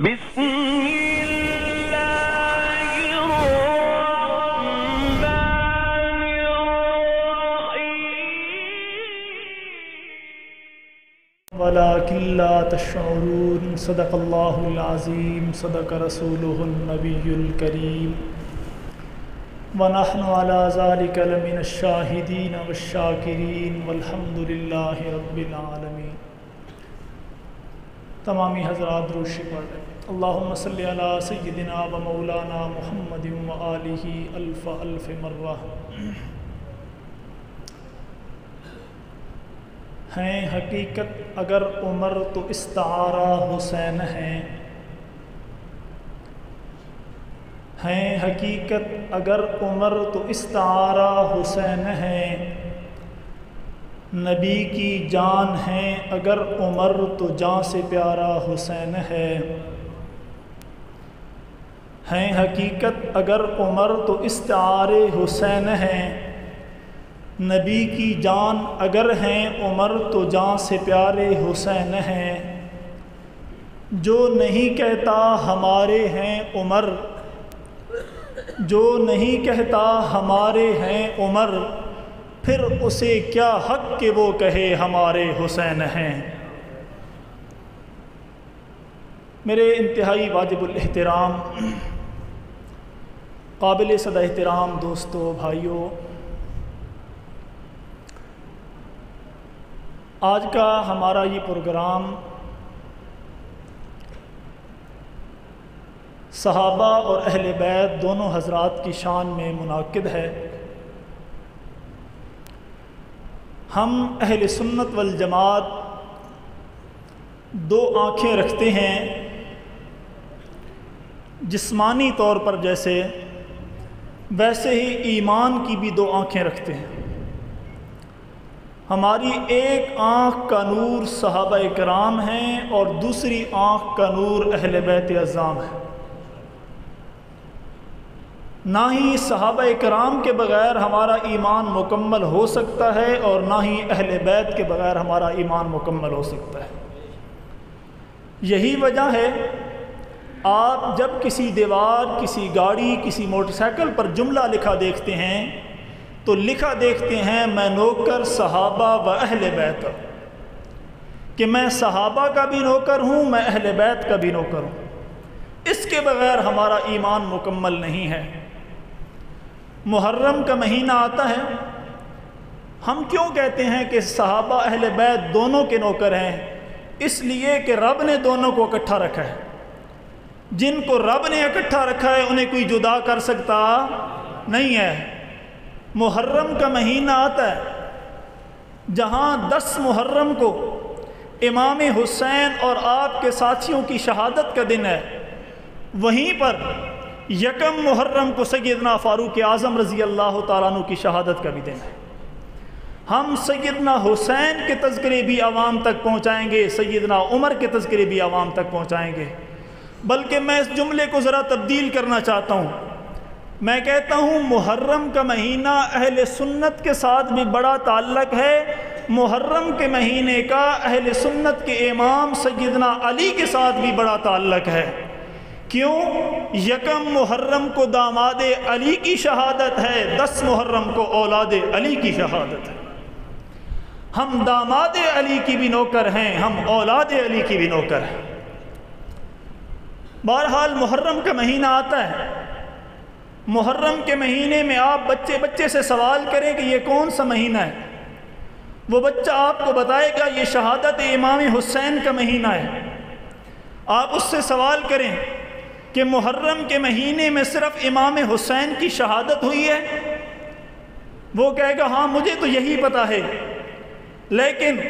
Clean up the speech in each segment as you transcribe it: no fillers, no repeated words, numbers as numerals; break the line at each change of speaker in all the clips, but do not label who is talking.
بسم اللہ الرحمن الرحیم
ولكن لا تشعرون صدق اللہ العظیم صدق رسولہ النبی الکریم ونحن على ذلك لمن الشاہدین والشاکرین والحمد للہ رب العالمین۔ تمامی حضرات روشی پڑھ رہے ہیں۔ اللہم صلی علی سیدنا و مولانا محمد و آلہ الف الف مرہ۔ ہیں حقیقت اگر عمر تو استعارہ حسین ہیں حقیقت اگر عمر تو استعارہ حسین ہیں، نبی کی جان ہیں اگر عمر تو جان سے پیارا حسین ہے۔ ہیں حقیقت اگر عمر تو استعارے حسین ہیں، نبی کی جان اگر ہیں عمر تو جان سے پیارے حسین ہیں۔ جو نہیں کہتا ہمارے ہیں عمر، جو نہیں کہتا ہمارے ہیں عمر، پھر اسے کیا حق کہ وہ کہے ہمارے حسین ہیں۔ میرے انتہائی واجب الاحترام قابل صد احترام دوستو بھائیوں، آج کا ہمارا یہ پروگرام صحابہ اور اہل بیت دونوں حضرات کی شان میں منعقد ہے۔ ہم اہل سنت والجماعت دو آنکھیں رکھتے ہیں، جسمانی طور پر جیسے، ویسے ہی ایمان کی بھی دو آنکھیں رکھتے ہیں۔ ہماری ایک آنکھ کا نور صحابہ کرام ہیں اور دوسری آنکھ کا نور اہل بیت اعظام ہے۔ نہ ہی صحابہ کرام کے بغیر ہمارا ایمان مکمل ہو سکتا ہے اور نہ ہی اہل بیت کے بغیر ہمارا ایمان مکمل ہو سکتا ہے۔ یہی وجہ ہے آپ جب کسی دیوار، کسی گاڑی، کسی موٹر سائیکل پر جملہ لکھا دیکھتے ہیں تو لکھا دیکھتے ہیں میں نوکر صحابہ و اہل بیت، کہ میں صحابہ کا بھی نوکر ہوں، میں اہل بیت کا بھی نوکر ہوں۔ اس کے بغیر ہمارا ایمان مکمل نہیں ہے۔ محرم کا مہینہ آتا ہے، ہم کیوں کہتے ہیں کہ صحابہ اہل بیت دونوں کے نوکر ہیں؟ اس لیے کہ رب نے دونوں کو اکٹھا رکھا ہے۔ جن کو رب نے اکٹھا رکھا ہے انہیں کوئی جدا کر سکتا نہیں ہے۔ محرم کا مہینہ آتا ہے جہاں 10 محرم کو امام حسین اور آپ کے ساتھیوں کی شہادت کا دن ہے، وہیں پر یکم محرم کو سیدنا فاروق اعظم رضی اللہ تعالیٰ عنہ کی شہادت کا بھی دن ہے۔ ہم سیدنا حسین کے تذکرے بھی عوام تک پہنچائیں گے، سیدنا عمر کے تذکرے بھی عوام تک پہنچائیں گے۔ بلکہ میں اس جملے کو ذرا تبدیل کرنا چاہتا ہوں، میں کہتا ہوں محرم کا مہینہ اہل سنت کے ساتھ بھی بڑا تعلق ہے۔ محرم کے مہینے کا اہل سنت کے امام سیدنا علی کے ساتھ بھی بڑا تعلق ہے۔ کیوں؟ یکم محرم کو داماد علی کی شہادت ہے، 10 محرم کو اولاد علی کی شہادت ہے۔ ہم داماد علی کی بھی نوکر ہیں، ہم اولاد علی کی بھی نوکر ہیں۔ بہرحال محرم کا مہینہ آتا ہے، محرم کے مہینے میں آپ بچے سے سوال کریں کہ یہ کون سا مہینہ ہے، وہ بچہ آپ کو بتائے گا یہ شہادت امام حسین کا مہینہ ہے۔ آپ اس سے سوال کریں کہ محرم کے مہینے میں صرف امام حسین کی شہادت ہوئی ہے، وہ کہے گا ہاں مجھے تو یہی پتہ ہے۔ لیکن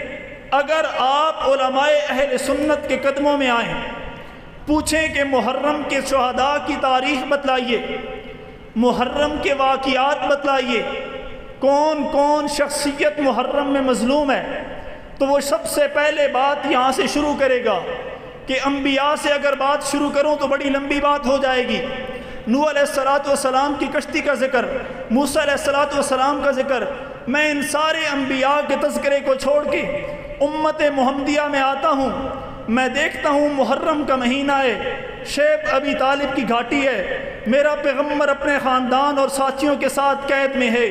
اگر آپ علماء اہل سنت کے قدموں میں آئیں، پوچھیں کہ محرم کے شہداء کی تاریخ بتلائیے، محرم کے واقعات بتلائیے، کون کون شخصیت محرم میں مظلوم ہے، تو وہ سب سے پہلے بات یہاں سے شروع کرے گا کہ انبیاء سے اگر بات شروع کروں تو بڑی لمبی بات ہو جائے گی۔ نوح علیہ السلام کی کشتی کا ذکر، موسیٰ علیہ السلام کا ذکر، میں ان سارے انبیاء کے تذکرے کو چھوڑ کے امت محمدیہ میں آتا ہوں۔ میں دیکھتا ہوں محرم کا مہینہ ہے، شیب ابی طالب کی گھاٹی ہے، میرا پیغمبر اپنے خاندان اور ساتھیوں کے ساتھ قید میں ہے۔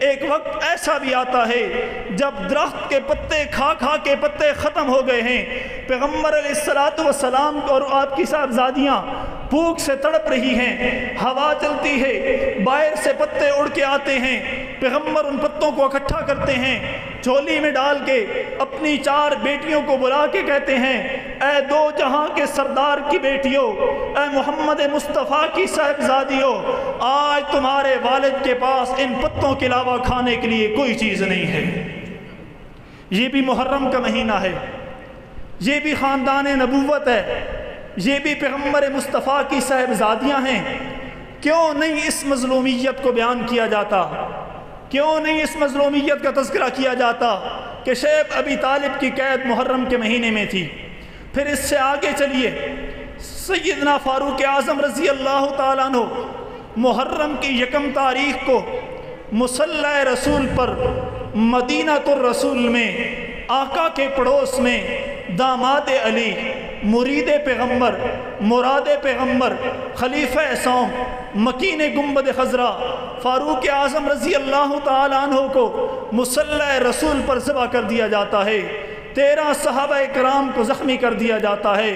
ایک وقت ایسا بھی آتا ہے جب درخت کے پتے کھا کھا کے پتے ختم ہو گئے ہیں، پیغمبر علیہ السلام اور آپ کی صاحبزادیاں بھوک سے تڑپ رہی ہیں، ہوا چلتی ہے، باہر سے پتے اڑ کے آتے ہیں، پیغمبر ان پتوں کو اکٹھا کرتے ہیں، جھولی میں ڈال کے اپنی 4 بیٹیوں کو بلا کے کہتے ہیں، اے 2 جہاں کے سردار کی بیٹیوں، اے محمد مصطفیٰ کی صاحبزادیوں، آج تمہارے والد کے پاس ان پتوں کے علاوہ کھانے کے لیے کوئی چیز نہیں ہے۔ یہ بھی محرم کا مہینہ ہے، یہ بھی خاندان نبوت ہے، یہ بھی پیغمبر مصطفیٰ کی صاحبزادیاں ہیں۔ کیوں نہیں اس مظلومیت کو بیان کیا جاتا؟ کیوں نہیں اس مظلومیت کا تذکرہ کیا جاتا کہ شیب ابی طالب کی قید محرم کے مہینے میں تھی؟ پھر اس سے آگے چلیے، سیدنا فاروق اعظم رضی اللہ تعالیٰ عنہ محرم کی 1 تاریخ کو مصلی رسول پر مدینہ الرسول میں آقا کے پڑوس میں داماد علی، مرید پیغمبر، مراد پیغمبر، خلیفہ سوم، مکین گنبد خضرا فاروق اعظم رضی اللہ تعالیٰ عنہ کو مصلی رسول پر ذبح کر دیا جاتا ہے، 13 صحابہ کرام کو زخمی کر دیا جاتا ہے۔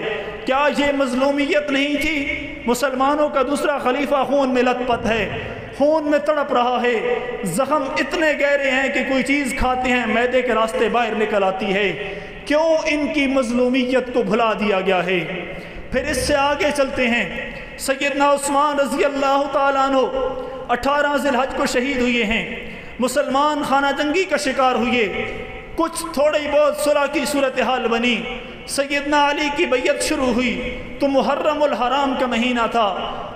کیا یہ مظلومیت نہیں تھی؟ مسلمانوں کا دوسرا خلیفہ خون میں لت پت ہے، خون میں تڑپ رہا ہے، زخم اتنے گہرے ہیں کہ کوئی چیز کھاتے ہیں معدے کے راستے باہر نکل آتی ہے۔ کیوں ان کی مظلومیت کو بھلا دیا گیا ہے؟ پھر اس سے آگے چلتے ہیں، سیدنا عثمان رضی اللہ تعالیٰ عنہ 18 ذی الحج کو شہید ہوئے ہیں، مسلمان خانہ جنگی کا شکار ہوئے، کچھ تھوڑی بہت صلح کی صورتحال بنی، سیدنا علی کی بیعت شروع ہوئی تو محرم الحرام کا مہینہ تھا۔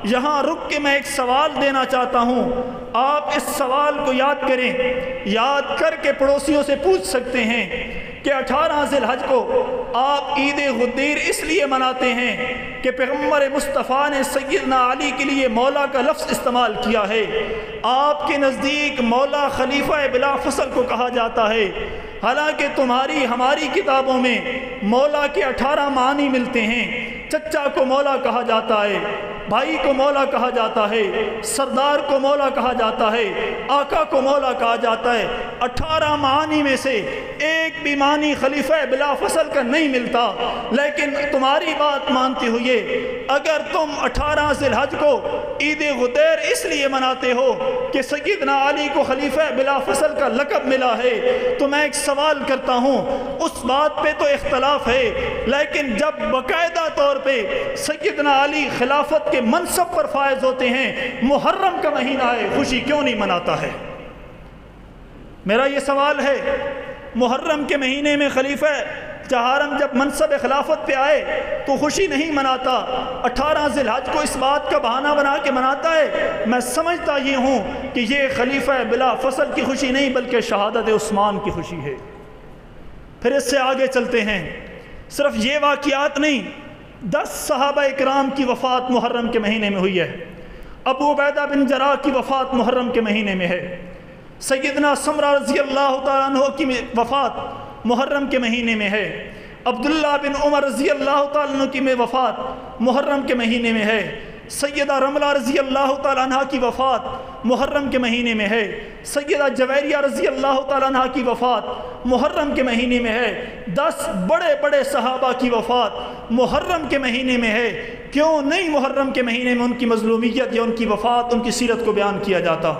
یہاں رک کے میں ایک سوال دینا چاہتا ہوں، آپ اس سوال کو یاد کریں، یاد کر کے پڑوسیوں سے پوچھ سکتے ہیں کہ 18 ذی الحج کو آپ عید غدیر اس لیے مناتے ہیں کہ پیغمبر مصطفیٰ نے سیدنا علی کے لیے مولا کا لفظ استعمال کیا ہے۔ آپ کے نزدیک مولا خلیفہ بلا فصل کو کہا جاتا ہے، حالانکہ تمہاری ہماری کتابوں میں مولا کے 18 معنی ملتے ہیں۔ چچا کو مولا کہا جاتا ہے، بھائی کو مولا کہا جاتا ہے، سردار کو مولا کہا جاتا ہے، آقا کو مولا کہا جاتا ہے۔ 18 معانی میں سے ایک بھی معنی خلیفہ بلا فصل کا نہیں ملتا، لیکن تمہاری بات مانتے ہوئے اگر تم 18 ذی الحج کو عید غدیر اس لیے مناتے ہو کہ سیدنا علی کو خلیفہ بلا فصل کا لقب ملا ہے، تو میں ایک سوال کرتا ہوں، اس بات پہ تو اختلاف ہے، لیکن جب باقاعدہ طور پہ سیدنا علی خلافت کے منصب پر فائز ہوتے ہیں، محرم کا مہینہ ہے، خوشی کیوں نہیں مناتا ہے؟ میرا یہ سوال ہے، محرم کے مہینے میں خلیفہ چہارم جب منصب خلافت پہ آئے تو خوشی نہیں مناتا، 18 ذی الحج کو اس بات کا بہانہ بنا کے مناتا ہے؟ میں سمجھتا یہ ہوں کہ یہ خلیفہ بلا فصل کی خوشی نہیں بلکہ شہادت عثمان کی خوشی ہے۔ پھر اس سے آگے چلتے ہیں، صرف یہ واقعات نہیں، 10 صحابہ اکرام کی وفات محرم کے مہینے میں ہوئی ہے۔ ابو عبیدہ بن جراح کی وفات محرم کے مہینے میں ہے، سیدنا سمرہ رضی اللہ تعالیٰ عنہ کی وفات محرم کے مہینے میں ہے، عبداللہ بن عمر رضی اللہ تعالیٰ عنہ کی وفات محرم کے مہینے میں ہے، سیدہ رملہ رضی اللہ تعالیٰ عنہ کی وفات محرم کے مہینے میں ہے، سیدہ جویریہ رضی اللہ تعالیٰ عنہ کی وفات محرم کے مہینے میں ہے، 10 بڑے بڑے صحابہ کی وفات محرم کے مہینے میں ہے۔ کیوں نہیں محرم کے مہینے میں ان کی مظلومیت یا ان کی وفات، ان کی سیرت کو بیان کیا جاتا؟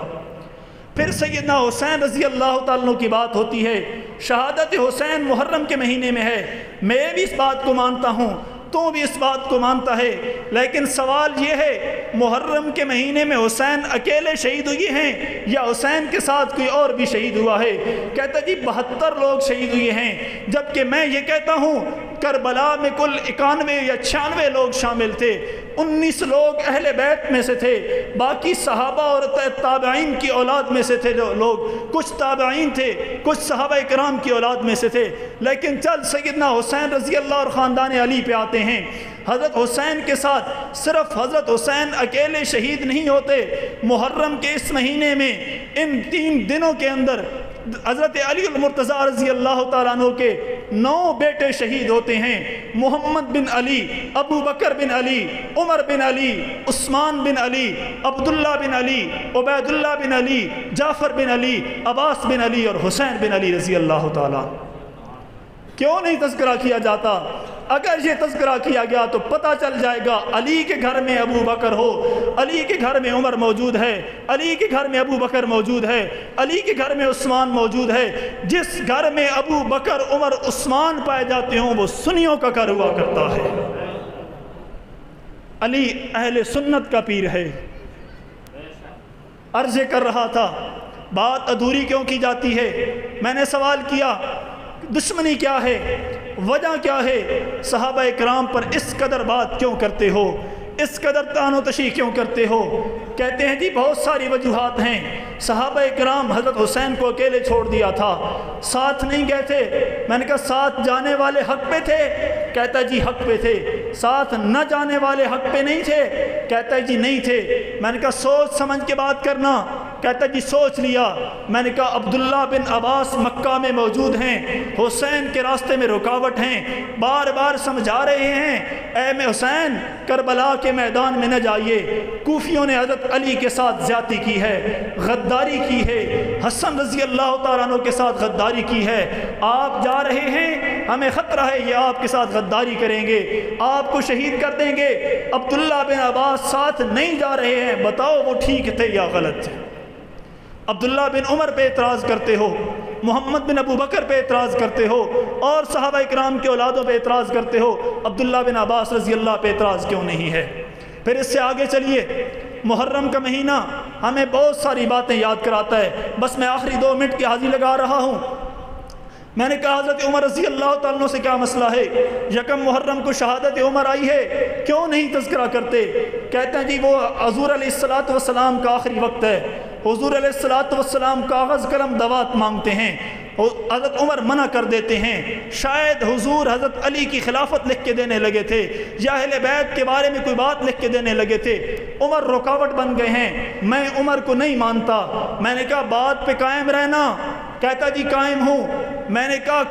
پھر سیدنا حسین رضی اللہ تعالیٰ عنہ کی بات ہوتی ہے، شہادت حسین محرم کے مہینے میں ہے۔ میں بھی اس بات کو مانتا ہوں، تو بھی اس بات کو مانتا ہے، لیکن سوال یہ ہے محرم کے مہینے میں حسین اکیلے شہید ہوئے ہیں یا حسین کے ساتھ کوئی اور بھی شہید ہوا ہے؟ کہتا جی 72 لوگ شہید ہوئے ہیں، جبکہ میں یہ کہتا ہوں کربلا میں کل 91 یا 96 لوگ شامل تھے، 19 لوگ اہل بیت میں سے تھے، باقی صحابہ اور تابعین کی اولاد میں سے تھے لوگ، کچھ تابعین تھے، کچھ صحابہ کرام کی اولاد میں سے تھے۔ لیکن چل سیدنا حسین رضی اللہ اور خاندان علی پہ آتے ہیں، حضرت حسین کے ساتھ صرف حضرت حسین اکیلے شہید نہیں ہوتے، محرم کے اس مہینے میں ان 3 دنوں کے اندر حضرت علی المرتضیٰ رضی اللہ تعالیٰ عنہ کے 9 بیٹے شہید ہوتے ہیں، محمد بن علی، ابو بکر بن علی، عمر بن علی، عثمان بن علی، عبداللہ بن علی، عبید اللہ بن علی، جعفر بن علی، عباس بن علی اور حسین بن علی رضی اللہ تعالیٰ۔ کیوں نہیں تذکرہ کیا جاتا؟ اگر یہ تذکرہ کیا گیا تو پتہ چل جائے گا علی کے گھر میں ابو بکر ہو، علی کے گھر میں عمر موجود ہے، علی کے گھر میں ابو بکر موجود ہے، علی کے گھر میں عثمان موجود ہے۔ جس گھر میں ابو بکر، عمر، عثمان پائے جاتے ہوں وہ سنیوں کا گھر ہوا کرتا ہے۔ علی اہل سنت کا پیر ہے۔ عرض کر رہا تھا بات ادھوری کیوں کی جاتی ہے؟ میں نے سوال کیا دشمنی کیا ہے، وجہ کیا ہے، صحابہ کرام پر اس قدر بات کیوں کرتے ہو، اس قدر طعن و تشیح کیوں کرتے ہو؟ کہتے ہیں جی بہت ساری وجوہات ہیں۔ صحابہ کرام حضرت حسین کو اکیلے چھوڑ دیا تھا، ساتھ نہیں گئے تھے۔ میں نے کہا ساتھ جانے والے حق پہ تھے؟ کہتا ہے جی حق پہ تھے۔ ساتھ نہ جانے والے حق پہ نہیں تھے؟ کہتا ہے جی نہیں تھے۔ میں نے کہا سوچ سمجھ کے بات کرنا۔ کہتا ہے جی سوچ لیا۔ میں نے کہا عبداللہ بن عباس مکہ میں موجود ہیں، حسین کے راستے میں رکاوٹ ہیں، بار بار سمجھا رہے ہیں اے میں حسین کربلا کے میدان میں نہ جائیے، کوفیوں نے حضرت علی کے ساتھ زیادتی کی ہے، غداری کی ہے، حسن رضی اللہ تعالیٰ عنہ کے ساتھ غداری کی ہے، آپ جا رہے ہیں، ہمیں خطرہ ہے یہ آپ کے ساتھ غداری کریں گے، آپ کو شہید کر دیں گے۔ عبداللہ بن عباس ساتھ نہیں جا رہے ہیں، بتاؤ وہ ٹھیک تھے یا غلط تھے؟ عبداللہ بن عمر پہ اعتراض کرتے ہو، محمد بن ابو بکر پہ اعتراض کرتے ہو، اور صحابہ کرام کے اولادوں پہ اعتراض کرتے ہو، عبداللہ بن عباس رضی اللہ پہ اعتراض کیوں نہیں ہے؟ پھر اس سے آگے چلیے، محرم کا مہینہ ہمیں بہت ساری باتیں یاد کراتا ہے۔ بس میں آخری 2 منٹ کی حاضری لگا رہا ہوں۔ میں نے کہا حضرت عمر رضی اللہ تعالیٰ عنہ سے کیا مسئلہ ہے؟ یکم محرم کو شہادت عمر آئی ہے، کیوں نہیں تذکرہ کرتے؟ کہتے ہیں جی وہ حضور علیہ السلام کا آخری وقت ہے، حضور علیہ السلام کاغذ قلم دوات مانگتے ہیں، حضرت عمر منع کر دیتے ہیں، شاید حضور حضرت علی کی خلافت لکھ کے دینے لگے تھے یا اہل بیت کے بارے میں کوئی بات لکھ کے دینے لگے تھے، عمر رکاوٹ بن گئے ہیں، میں عمر کو نہیں مانتا۔ میں نے کہا بات پہ قائم رہنا۔ کہتا جی قائم ہوں۔ میں نے کہا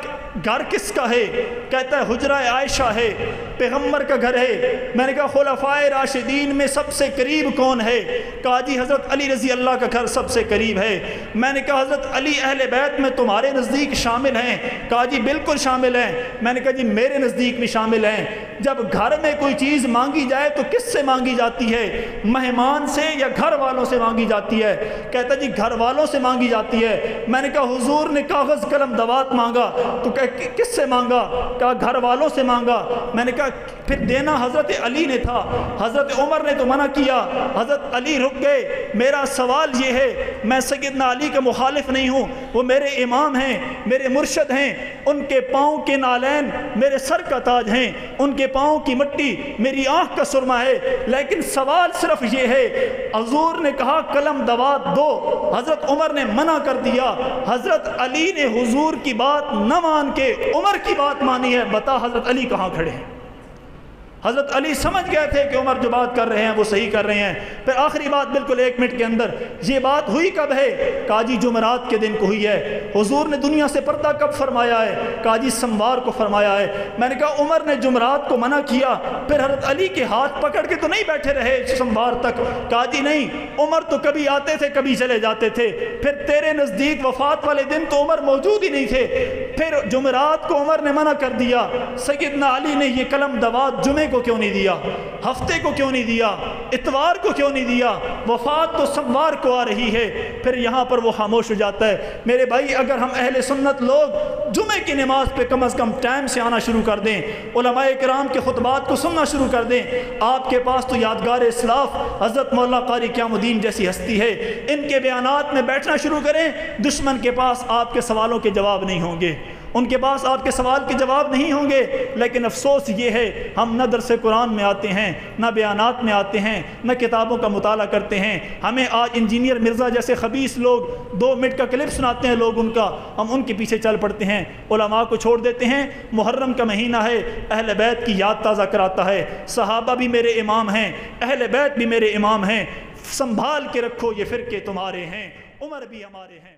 گھر کس کا ہے؟ کہتا ہے حجرہ عائشہ ہے، پیغمبر کا گھر ہے۔ میں نے کہا خلفائے راشدین میں سب سے قریب کون ہے؟ کہا جی حضرت علی رضی اللہ کا گھر سب سے قریب ہے۔ میں نے کہا حضرت علی اہل بیت میں تمہارے نزدیک شامل ہیں؟ کہا جی بالکل شامل ہیں۔ میں نے کہا جی میرے نزدیک بھی شامل ہیں۔ جب گھر میں کوئی چیز مانگی جائے تو کس سے مانگی جاتی ہے؟ مہمان سے یا گھر والوں سے مانگی جاتی ہے؟ کہتا جی گھر والوں سے مانگی جاتی ہے۔ میں نے کہا حضور نے کاغذ قلم دوات مانگا تو کس سے مانگا؟ کہا گھر والوں سے مانگا۔ میں نے کہا پھر دینا حضرت علی نے تھا، حضرت عمر نے تو منع کیا، حضرت علی رک گئے۔ میرا سوال یہ ہے، میں سیدنا علی کا مخالف نہیں ہوں، وہ میرے امام ہیں، میرے مرشد ہیں، ان کے پاؤں کے نالین میرے سر کا تاج ہیں، ان کے پاؤں کی مٹی میری آنکھ کا سرما ہے، لیکن سوال صرف یہ ہے حضور نے کہا قلم دوات دو، حضرت عمر نے منع کر دیا، حضرت علی نے حضور کی بات نہ مان کے عمر کی بات مانی ہے، بتا حضرت علی کہاں کھڑے ہیں؟ حضرت علی سمجھ گئے تھے کہ عمر جو بات کر رہے ہیں وہ صحیح کر رہے ہیں۔ پھر آخری بات بالکل 1 منٹ کے اندر، یہ بات ہوئی کب ہے؟ کہا جی جمعرات کے دن کو ہوئی ہے۔ حضور نے دنیا سے پردہ کب فرمایا ہے؟ کہا جی سموار کو فرمایا ہے۔ میں نے کہا عمر نے جمعرات کو منع کیا، پھر حضرت علی کے ہاتھ پکڑ کے تو نہیں بیٹھے رہے سموار تک؟ کہا جی نہیں، عمر تو کبھی آتے تھے کبھی چلے جاتے تھے، پھر تیرے نزدیک وفات والے دن تو عمر موجود ہی نہیں تھے، پھر جمعرات کو عمر نے منع کر دیا۔ سیدنا علی نے یہ قلم دوات جمعے کو کیوں نہیں دیا؟ ہفتے کو کیوں نہیں دیا؟ اتوار کو کیوں نہیں دیا؟ وفات تو سموار کو آ رہی ہے۔ پھر یہاں پر وہ خاموش ہو جاتا ہے۔ میرے بھائی اگر ہم اہل سنت لوگ جمعے کی نماز پہ کم از کم ٹائم سے آنا شروع کر دیں، علماء کرام کے خطبات کو سننا شروع کر دیں، آپ کے پاس تو یادگار اسلاف حضرت مولانا قاری قیام الدین جیسی ہستی ہے، ان کے بیانات میں بیٹھنا شروع کریں، دشمن کے پاس آپ کے سوالوں کے جواب نہیں ہوں گے، ان کے پاس آپ کے سوال کے جواب نہیں ہوں گے۔ لیکن افسوس یہ ہے ہم نہ درس قرآن میں آتے ہیں، نہ بیانات میں آتے ہیں، نہ کتابوں کا مطالعہ کرتے ہیں۔ ہمیں آج انجینئر مرزا جیسے خبیث لوگ 2 منٹ کا کلپ سناتے ہیں لوگ ان کا، ہم ان کے پیچھے چل پڑتے ہیں، علماء کو چھوڑ دیتے ہیں۔ محرم کا مہینہ ہے، اہل بیت کی یاد تازہ کراتا ہے، صحابہ بھی میرے امام ہیں، اہل بیت بھی میرے امام ہیں، سنبھال کے رکھو یہ فرقے تمہارے ہیں، عمر بھی ہمارے ہیں۔